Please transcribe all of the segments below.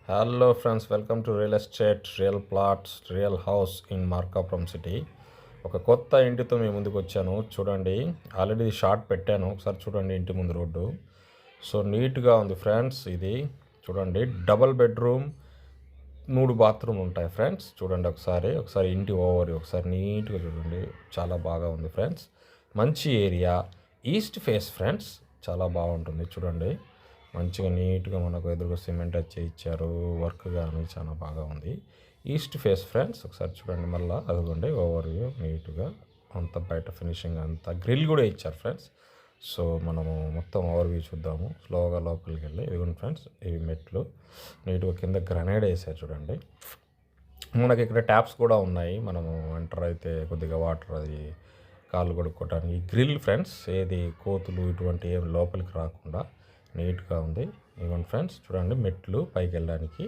Hello friends, welcome to real estate, real plots, real house in Markapuram city. ఒక కొత్త ఇంటితో మీ ముందుకు వచ్చాను. చూడండి, ఆల్రెడీ షార్ట్ పెట్టాను, ఒకసారి చూడండి. ఇంటి ముందు రోడ్డు సో నీట్గా ఉంది ఫ్రెండ్స్. ఇది చూడండి, డబల్ బెడ్రూమ్, 3 బాత్రూమ్ ఉంటాయి ఫ్రెండ్స్. చూడండి ఒకసారి ఇంటి ఓవర్ ఒకసారి నీట్గా చూడండి. చాలా బాగా ఉంది ఫ్రెండ్స్. మంచి ఏరియా, ఈస్ట్ ఫేస్ ఫ్రెండ్స్. చాలా బాగుంటుంది చూడండి. మంచిగా నీట్గా మనకు ఎదురుగా సిమెంట్ వచ్చి ఇచ్చారు. వర్క్ కానీ చాలా బాగా ఉంది. East face friends. ఒకసారి చూడండి మళ్ళీ అదిగోండి ఓవర్ వ్యూ నీట్గా అంతా బయట ఫినిషింగ్ అంతా గ్రిల్ కూడా ఇచ్చారు ఫ్రెండ్స్. సో మనము మొత్తం ఓవర్ వ్యూ చూద్దాము స్లోగా లోపలికి వెళ్ళి. ఇదిగోండి ఫ్రెండ్స్, ఇవి మెట్లు నీట్గా కింద గ్రనైడ్ వేసారు చూడండి. మనకి ఇక్కడ ట్యాప్స్ కూడా ఉన్నాయి. మనము ఎంటర్ అయితే కొద్దిగా వాటర్ అది కాళ్ళు కడుక్కోవటానికి. గ్రిల్ ఫ్రెండ్స్, ఏది కోతులు ఇటువంటి ఏం లోపలికి రాకుండా నీట్గా ఉంది. ఇవ్వండి ఫ్రెండ్స్, చూడండి మెట్లు పైకి వెళ్ళడానికి.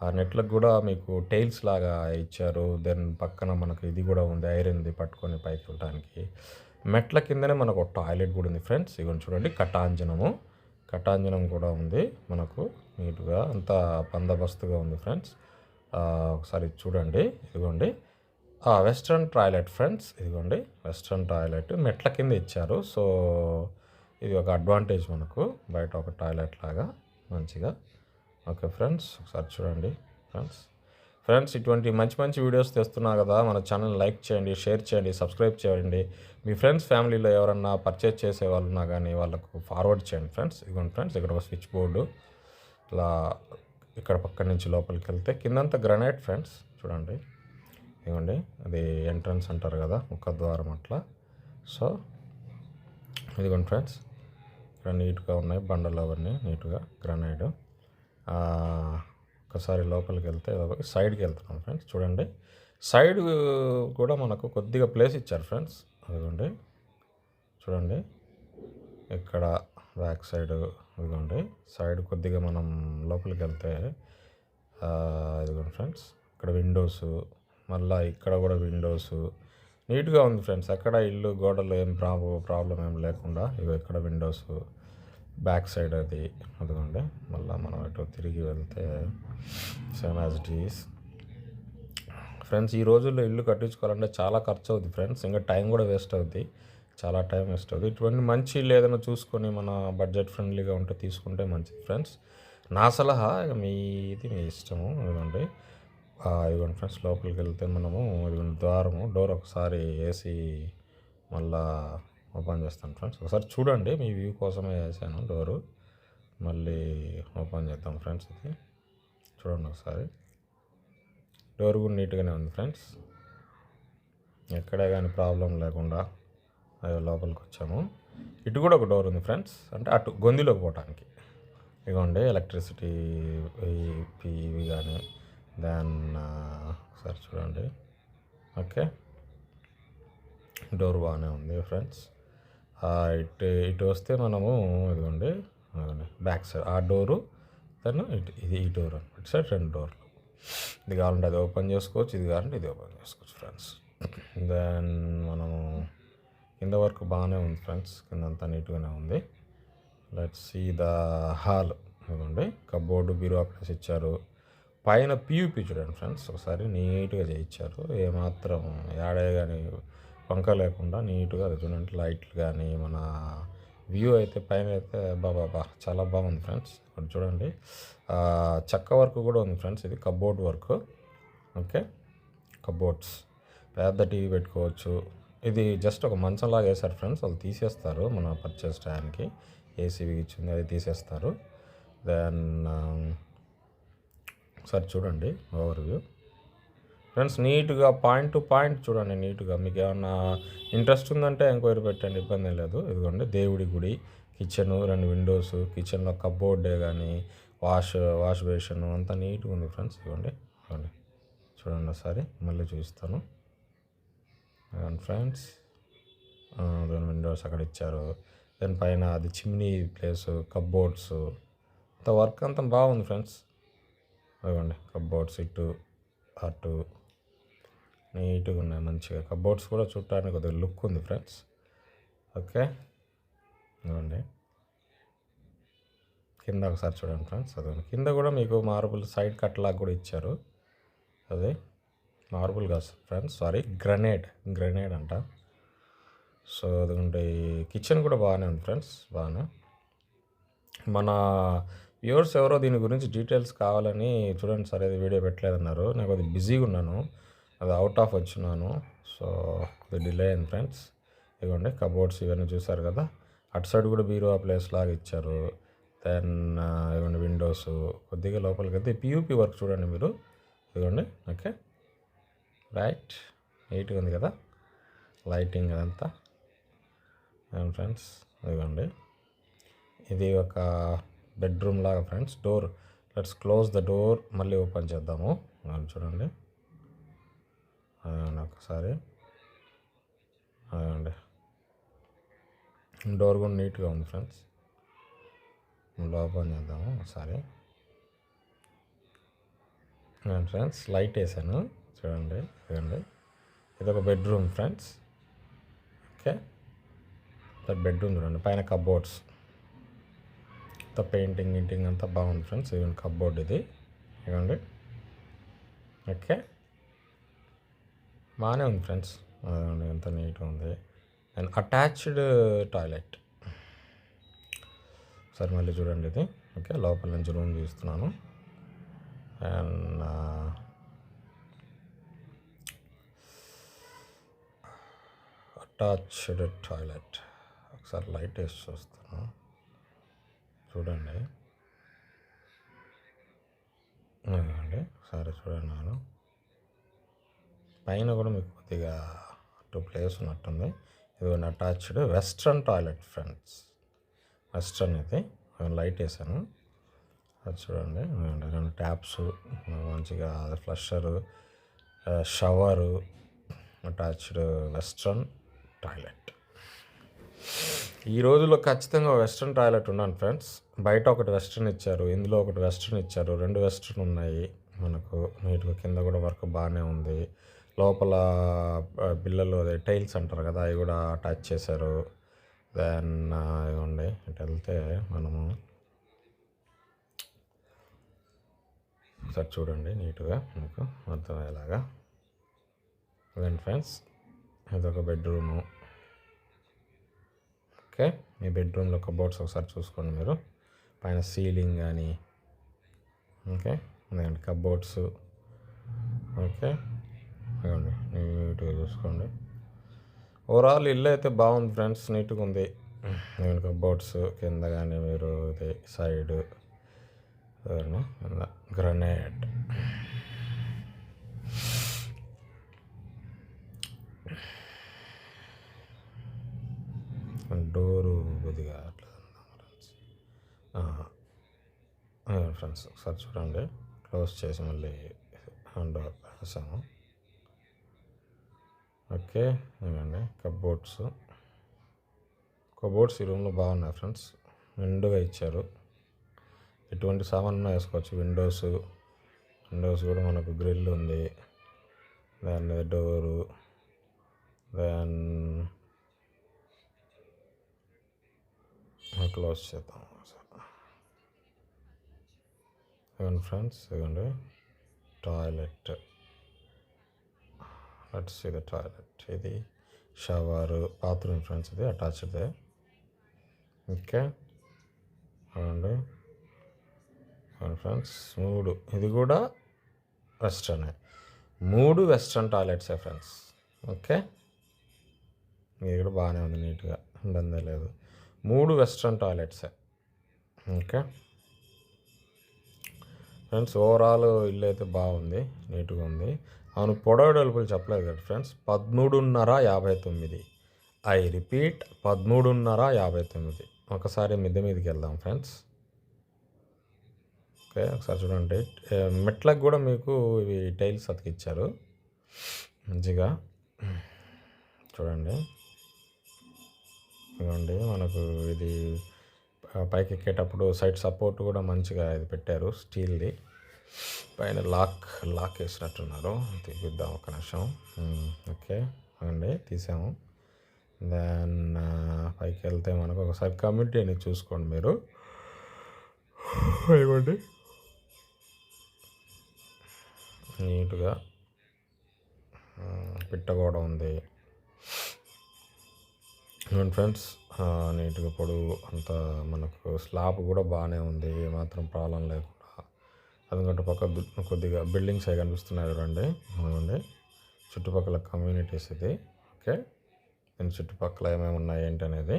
ఆ నెట్లకు కూడా మీకు టైల్స్ లాగా ఇచ్చారు. దెన్ పక్కన మనకు ఇది కూడా ఉంది, ఐరన్ది పట్టుకొని పైకి వెళ్ళడానికి. మెట్ల కిందనే మనకు ఒక టాయిలెట్ కూడా ఉంది ఫ్రెండ్స్. ఇవన్నీ చూడండి, కటాంజనం కూడా ఉంది మనకు. నీట్గా అంతా బందోబస్తుగా ఉంది ఫ్రెండ్స్. ఒకసారి చూడండి, ఇదిగోండి వెస్ట్రన్ టాయిలెట్ ఫ్రెండ్స్. ఇదిగోండి వెస్ట్రన్ టాయిలెట్ మెట్ల కింద ఇచ్చారు. సో ఇది ఒక అడ్వాంటేజ్ మనకు, బయట ఒక టాయిలెట్ లాగా మంచిగా. ఓకే ఫ్రెండ్స్, ఒకసారి చూడండి ఫ్రెండ్స్ ఇటువంటి మంచి మంచి వీడియోస్ తెస్తున్నా కదా. మన ఛానల్ లైక్ చేయండి, షేర్ చేయండి, సబ్స్క్రైబ్ చేయండి. మీ ఫ్రెండ్స్ ఫ్యామిలీలో ఎవరన్నా పర్చేజ్ చేసే వాళ్ళు ఉన్నా కానీ వాళ్ళకు ఫార్వర్డ్ చేయండి ఫ్రెండ్స్. ఇదిగోండి ఫ్రెండ్స్, ఇక్కడ ఒక స్విచ్ బోర్డు ఇలా ఇక్కడ పక్క నుంచి లోపలికి వెళ్తే కిందంతా గ్రనైట్ ఫ్రెండ్స్. చూడండి, ఇదిగోండి అది ఎంట్రన్స్ అంటారు కదా, ముఖద్వారం అట్లా. సో ఇదిగోండి ఫ్రెండ్స్, ఇక్కడ నీట్గా ఉన్నాయి బండలు అవన్నీ నీట్గా గ్రనైడ్. ఒకసారి లోపలికి వెళ్తే సైడ్కి వెళ్తున్నాం ఫ్రెండ్స్. చూడండి, సైడ్ కూడా మనకు కొద్దిగా ప్లేస్ ఇచ్చారు ఫ్రెండ్స్. అదిగోండి చూడండి, ఇక్కడ బ్యాక్ సైడ్ ఇదిగోండి సైడ్ కొద్దిగా మనం లోపలికి వెళ్తే ఇదిగోండి ఫ్రెండ్స్, ఇక్కడ విండోస్, మళ్ళీ ఇక్కడ కూడా విండోస్ నీట్గా ఉంది ఫ్రెండ్స్. ఎక్కడ ఇల్లు గోడలు ఏం ప్రాబ్లం ఏం లేకుండా ఇవి ఇక్కడ విండోస్ బ్యాక్ సైడ్ అదిగోండి. మళ్ళీ మనం ఇటు తిరిగి వెళ్తే same as it is friends. ఈ రోజుల్లో ఇల్లు కట్టించుకోవాలంటే చాలా ఖర్చు అవుతుంది ఫ్రెండ్స్. ఇంకా టైం కూడా వేస్ట్ అవుతుంది, చాలా టైం వేస్ట్ అవుతుంది. ఇటువంటి మంచి ఇల్లు ఏదైనా చూసుకొని మన బడ్జెట్ ఫ్రెండ్లీగా ఉంటే తీసుకుంటే మంచిది ఫ్రెండ్స్. నా సలహా, ఇక మీది మీ ఇష్టము. ఇదిగోండి ఇదిగోండి ఫ్రెండ్స్, లోపలికి వెళ్తే మనము ఇదిగోండి డోర్ ఒకసారి వేసి మళ్ళా ఓపెన్ చేస్తాను ఫ్రెండ్స్. ఒకసారి చూడండి, మీ వ్యూ కోసమే వేసాను డోరు. మళ్ళీ ఓపెన్ చేద్దాం ఫ్రెండ్స్. ఇది చూడండి ఒకసారి, డోర్ కూడా నీట్గానే ఉంది ఫ్రెండ్స్. ఎక్కడే కానీ ప్రాబ్లం లేకుండా లోపలికి వచ్చాము. ఇటు కూడా ఒక డోర్ ఉంది ఫ్రెండ్స్, అంటే అటు గొంతులోకి పోవటానికి. ఇదిగోండి ఎలక్ట్రిసిటీ ఇవి కానీ. దెన్ ఒకసారి చూడండి, ఓకే డోర్ బాగానే ఉంది ఫ్రెండ్స్. ఇటు వస్తే మనము ఇదిగోండి బ్యాక్ సైడ్ ఆ డోరు, దెన్ ఇది ఈ డోర్ అనమాట. సైడ్ 2 డోర్లు. ఇది కావాలంటే అది ఓపెన్ చేసుకోవచ్చు, ఇది కావాలంటే ఇది ఓపెన్ చేసుకోవచ్చు ఫ్రెండ్స్. దెన్ మనము కింద వరకు బాగానే ఉంది ఫ్రెండ్స్, కిందంతా నీట్గానే ఉంది. Let's see the hall. ఇదిగోండి కబోర్డు, బీరువా ప్లేస్ ఇచ్చారు. పైన పియూపీ చూడండి ఫ్రెండ్స్, ఒకసారి నీట్గా చేయించారు. ఏమాత్రం యాడే కానీ వంక లేకుండా నీట్గా అది చూడండి. లైట్లు కానీ మన వ్యూ అయితే పైన అయితే బాబా చాలా బాగుంది ఫ్రెండ్స్. ఇక్కడ చూడండి చెక్క వర్క్ కూడా ఉంది ఫ్రెండ్స్. ఇది కబోర్డ్ వర్క్. ఓకే, కబోర్డ్స్ పెద్ద టీవీ పెట్టుకోవచ్చు. ఇది జస్ట్ ఒక మంచంలాగా వేశారు ఫ్రెండ్స్. వాళ్ళు తీసేస్తారు మన పర్చేస్ టైంకి. ఏసీ ఇచ్చింది, అది తీసేస్తారు. దెన్ ఒకసారి చూడండి ఓవర్ వ్యూ ఫ్రెండ్స్. నీట్గా పాయింట్ టు పాయింట్ చూడండి నీట్గా. మీకు ఏమన్నా ఇంట్రెస్ట్ ఉందంటే ఎంక్వైరీ పెట్టండి, ఇబ్బంది లేదు. ఇదిగోండి దేవుడి గుడి, కిచెను, 2 విండోస్, కిచెన్లో కబోర్డే కానీ వాష్ బేషన్ అంతా నీట్గా ఉంది ఫ్రెండ్స్. ఇవ్వండి చూడండి ఒకసారి మళ్ళీ చూపిస్తాను. ఫ్రెండ్స్ 2 విండోస్ అక్కడ ఇచ్చారు. దాని పైన అది చిమ్నీ ప్లేసు, కబోర్డ్స్, అంత వర్క్ అంతా బాగుంది ఫ్రెండ్స్. ఇవ్వండి కబోర్డ్స్ ఇటు అటు నీట్గా ఉన్నాయి మంచిగా. కబోర్డ్స్ కూడా చూడటానికి కొద్దిగా లుక్ ఉంది ఫ్రెండ్స్. ఓకే, ఇవ్వండి కింద ఒకసారి చూడండి ఫ్రెండ్స్. అదే కింద కూడా మీకు మార్బుల్ సైడ్ కట్ లాగా కూడా ఇచ్చారు. అదే మార్బుల్ కాదు ఫ్రెండ్స్, సారీ, గ్రనేడ్ అంట. సో అదిగోండి, కిచెన్ కూడా బాగానే ఉంది ఫ్రెండ్స్, బాగానే. మన వ్యూవర్స్ ఎవరో దీని గురించి డీటెయిల్స్ కావాలని చూడండి సార్, ఇది వీడియో పెట్టలేదన్నారు. నాకు అది బిజీగా ఉన్నాను, అది అవుట్ ఆఫ్ వచ్చినాను. సో అది డిలే అయింది ఫ్రెండ్స్. ఇదిగోండి కబోర్డ్స్ ఇవన్నీ చూసారు కదా. అటు సైడ్ కూడా బీరువా ప్లేస్ లాగా ఇచ్చారు. దెన్ ఇదిగోండి విండోస్ కొద్దిగా లోపలికి వెళ్తే పియూపీ వర్క్ చూడండి మీరు. ఇదిగోండి, ఓకే, రైట్, నీట్గా ఉంది కదా లైటింగ్ అదంతా. ఫ్రెండ్స్ ఇదిగోండి, ఇది ఒక బెడ్రూమ్ లాగా friends. Door, let's close the door, మళ్ళీ ఓపెన్ చేద్దాము. చూడండి అదండి, ఒకసారి అదండి, డోర్ కూడా నీట్గా ఉంది ఫ్రెండ్స్. ఓపెన్ చేద్దాము ఒకసారి. ఫ్రెండ్స్ లైట్ వేసాను చూడండి. ఇదండి, ఇది ఒక బెడ్రూమ్ ఫ్రెండ్స్. ఓకే, బెడ్రూమ్ చూడండి, పైన కబోర్డ్స్ అంతా పెయింటింగ్ అంతా బాగుంది ఫ్రెండ్స్. ఇవన్నీ కబోర్డ్ ఇది, ఇవ్వండి. ఓకే, బాగానే ఉంది ఫ్రెండ్స్, ఎంత నీట్గా ఉంది. And attached toilet. సరే మళ్ళీ చూడండి ఇది. ఓకే, లోపల నుంచి రూమ్ చూస్తున్నాను. అండ్ అటాచ్డ్ టాయిలెట్, ఒకసారి లైట్ వేసి చూస్తాను చూడండి. అండి ఒకసారి చూడండి, పైన కూడా మీకు కొద్దిగా 2 ప్లేస్ ఉన్నట్టుంది. ఇది attached western toilet friends, western ఇది. లైట్ వేసాను, అది చూడండి. 2 ట్యాప్స్, మంచిగా ఫ్లషరు, షవరు, అటాచ్డ్ వెస్ట్రన్ టాయిలెట్. ఈ రోజుల్లో ఖచ్చితంగా వెస్ట్రన్ టాయిలెట్ ఉన్నాను ఫ్రెండ్స్. బయట ఒకటి వెస్ట్రన్ ఇచ్చారు, ఇందులో ఒకటి వెస్ట్రన్ ఇచ్చారు, 2 వెస్ట్రన్ ఉన్నాయి మనకు. నీట్గా కింద కూడా వర్క్ బాగానే ఉంది. లోపల పిల్లలు అదే టైల్స్ అంటారు కదా, అవి కూడా అటాచ్ చేశారు. దెన్ ఇవ్వండి, ఇటు వెళ్తే మనము ఒకసారి చూడండి నీట్గా మీకు అర్థమయ్యేలాగా. ఇదండి ఫ్రెండ్స్, ఇదొక బెడ్రూము. ఓకే, మీ బెడ్రూమ్లో కబోర్డ్స్ ఒకసారి చూసుకోండి మీరు, పైన సీలింగ్ కానీ. ఓకే, ఎందుకంటే కబోర్డ్స్. ఓకే, ఇవ్వండి, నీట్గా చూసుకోండి. ఓవరాల్ ఇల్లు అయితే బాగుంది ఫ్రెండ్స్, నీట్గా ఉంది. నేను కబోర్డ్స్ కింద కానీ మీరు ఇది సైడ్ గ్రనేడ్. డోరు కొద్దిగా అట్లా ఫ్రెండ్స్ ఒకసారి చూడండి. క్లోజ్ చేసి మళ్ళీ డోర్ వేసాము. ఓకే, ఇవ్వండి కబోర్డ్స్ ఈ రూమ్లో బాగున్నాయి ఫ్రెండ్స్, నిండుగా ఇచ్చారు. ఎటువంటి సామాన్లు వేసుకోవచ్చు. విండోస్ కూడా మనకు గ్రిల్ ఉంది. దాని మీద డోరు, దెన్ క్లోజ్ చేద్దాం ఇవ్వండి ఫ్రెండ్స్. ఇవ్వండి toilet, let's see the toilet. ఇది షవర్, బాత్రూమ్ ఫ్రెండ్స్, ఇది అటాచ్డ్. ఓకే అండి ఫ్రెండ్స్, 3 ఇది కూడా వెస్ట్రనే, 3 వెస్ట్రన్ టాయిలెట్సే ఫ్రెండ్స్. ఓకే, ఇది కూడా బాగానే ఉంది, నీట్గా ఇబ్బంది లేదు. 3 వెస్ట్రన్ టాయిలెట్సే. ఓకే ఫ్రెండ్స్, ఓవరాల్ ఇల్లు అయితే బాగుంది, నీట్గా ఉంది. అవును, పొడవు వెడల్పులు చెప్పలేదు కదా ఫ్రెండ్స్, 13.59. I repeat, 13.59. ఒకసారి మిద్దె మీదకి వెళ్దాం ఫ్రెండ్స్. ఓకే, ఒకసారి చూడండి. మెట్లకు కూడా మీకు ఇవి టైల్స్ అతికిచ్చారు మంచిగా, చూడండి. ఇవ్వండి, మనకు ఇది పైకి ఎక్కేటప్పుడు సైడ్ సపోర్ట్ కూడా మంచిగా ఇది పెట్టారు, స్టీల్ది. పైన లాక్ వేసినట్టున్నారు, తీపిద్దాం ఒక నిమిషం. ఓకే అండి, తీసాము. దెన్ పైకి వెళ్తే మనకు ఒకసారి కమ్యూనిటీ అనేది చూసుకోండి మీరు. ఇవ్వండి నీట్గా పిట్ట కూడా ఉంది ఫ్రెండ్స్. నీట్గా పొడవు అంతా మనకు స్లాబ్ కూడా బాగానే ఉంది, ఏమాత్రం ప్రాబ్లం లేకుండా. అందుకంటే పక్క కొద్దిగా బిల్డింగ్స్ అవి కనిపిస్తున్నాయి చూడండి. అవునండి, చుట్టుపక్కల కమ్యూనిటీస్ ఇది. ఓకే, దీని చుట్టుపక్కల ఏమేమి ఉన్నాయి ఏంటి అనేది.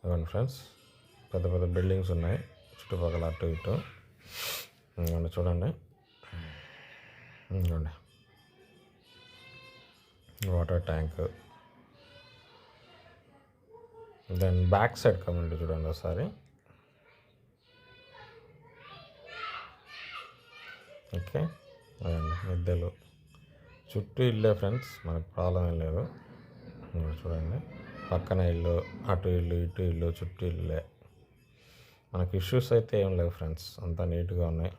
ఇవ్వండి ఫ్రెండ్స్, పెద్ద పెద్ద బిల్డింగ్స్ ఉన్నాయి చుట్టుపక్కల అటు ఇటు. ఇవ్వండి చూడండి, ఇవ్వండి water tank. Then back side community చూడండి ఒకసారి. ఓకే, అదండి మిద్దెలు చుట్టూ ఇల్లే ఫ్రెండ్స్, మనకు ప్రాబ్లం ఏం లేదు. చూడండి, పక్కన ఇల్లు, అటు ఇల్లు ఇటు ఇల్లు, చుట్టూ ఇల్లే. మనకి ఇష్యూస్ అయితే ఏం లేవు ఫ్రెండ్స్, అంతా నీట్గా ఉన్నాయి.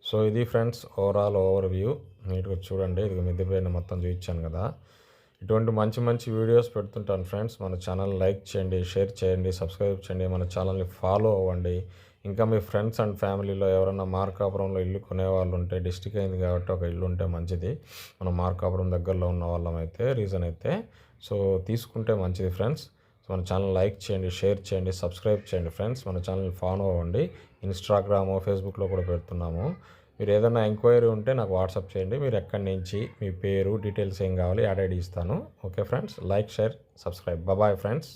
సో ఇది ఫ్రెండ్స్ ఓవర్ వ్యూ. నీట్గా చూడండి, ఇది మిద్దె పైన మొత్తం చూపించాను కదా. ఇటువంటి మంచి మంచి వీడియోస్ పెడుతుంటాను ఫ్రెండ్స్. మన ఛానల్ లైక్ చేయండి, షేర్ చేయండి, సబ్స్క్రైబ్ చేయండి, మన ఛానల్ని ఫాలో అవ్వండి. ఇంకా మీ ఫ్రెండ్స్ అండ్ ఫ్యామిలీలో ఎవరైనా మార్కాపురంలో ఇల్లు కొనేవాళ్ళు ఉంటే, డిస్టిక్ అయింది కాబట్టి ఒక ఇల్లు ఉంటే మంచిది. మనం మార్కాపురం దగ్గరలో ఉన్న వాళ్ళం అయితే, రీజన్ అయితే సో తీసుకుంటే మంచిది ఫ్రెండ్స్. సో మన ఛానల్ లైక్ చేయండి, షేర్ చేయండి, సబ్స్క్రైబ్ చేయండి ఫ్రెండ్స్. మన ఛానల్ని ఫాలో అవ్వండి. ఇన్స్టాగ్రాము, ఫేస్బుక్లో కూడా పెడుతున్నాము. మీరు ఏదైనా ఎంక్వైరీ ఉంటే నాకు వాట్సాప్ చేయండి. మీరు ఎక్కడి నుంచి, మీ పేరు, డీటెయిల్స్ ఏం కావాలి, యాడ్ ఐడి ఇస్తాను. Okay friends, like, share, subscribe. Bye friends.